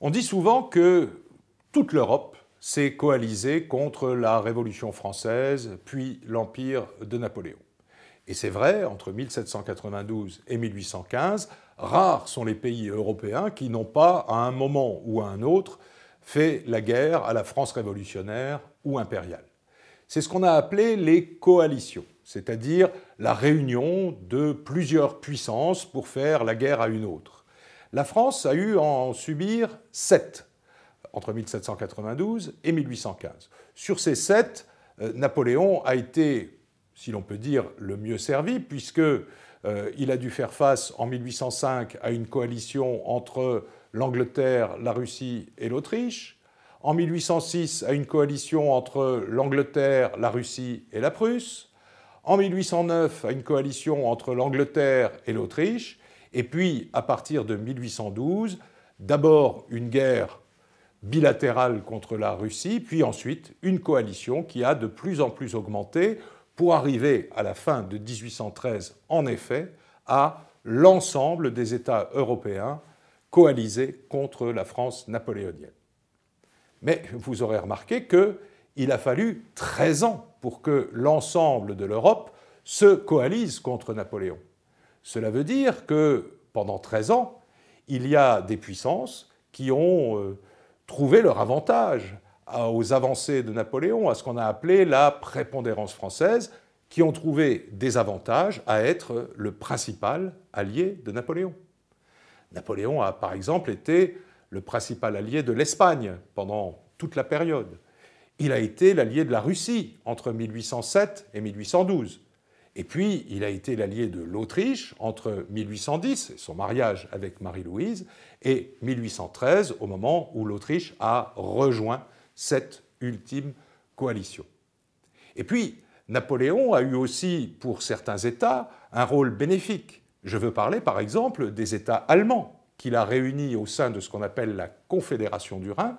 On dit souvent que toute l'Europe s'est coalisée contre la Révolution française, puis l'Empire de Napoléon. Et c'est vrai, entre 1792 et 1815, rares sont les pays européens qui n'ont pas, à un moment ou à un autre, fait la guerre à la France révolutionnaire ou impériale. C'est ce qu'on a appelé les coalitions, c'est-à-dire la réunion de plusieurs puissances pour faire la guerre à une autre. La France a eu à en subir 7 entre 1792 et 1815. Sur ces 7, Napoléon a été, si l'on peut dire, le mieux servi, puisqu'il a dû faire face en 1805 à une coalition entre l'Angleterre, la Russie et l'Autriche, en 1806 à une coalition entre l'Angleterre, la Russie et la Prusse, en 1809 à une coalition entre l'Angleterre et l'Autriche, et puis à partir de 1812, d'abord une guerre bilatérale contre la Russie, puis ensuite une coalition qui a de plus en plus augmenté pour arriver à la fin de 1813, en effet, à l'ensemble des États européens coalisés contre la France napoléonienne. Mais vous aurez remarqué qu'il a fallu 13 ans pour que l'ensemble de l'Europe se coalise contre Napoléon. Cela veut dire que pendant 13 ans, il y a des puissances qui ont trouvé leur avantage aux avancées de Napoléon, à ce qu'on a appelé la prépondérance française, qui ont trouvé des avantages à être le principal allié de Napoléon. Napoléon a par exemple été le principal allié de l'Espagne pendant toute la période. Il a été l'allié de la Russie entre 1807 et 1812. Et puis, il a été l'allié de l'Autriche entre 1810, son mariage avec Marie-Louise, et 1813, au moment où l'Autriche a rejoint cette ultime coalition. Et puis, Napoléon a eu aussi, pour certains États, un rôle bénéfique. Je veux parler, par exemple, des États allemands, qu'il a réunis au sein de ce qu'on appelle la Confédération du Rhin,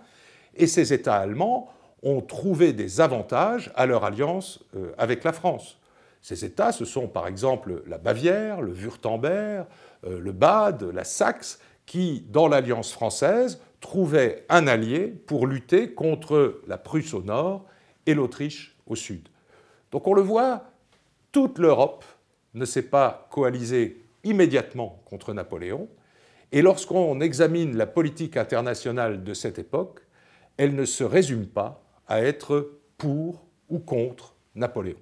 et ces États allemands ont trouvé des avantages à leur alliance avec la France. Ces États, ce sont par exemple la Bavière, le Wurtemberg, le Bade, la Saxe, qui, dans l'Alliance française, trouvaient un allié pour lutter contre la Prusse au nord et l'Autriche au sud. Donc on le voit, toute l'Europe ne s'est pas coalisée immédiatement contre Napoléon, et lorsqu'on examine la politique internationale de cette époque, elle ne se résume pas à être pour ou contre Napoléon.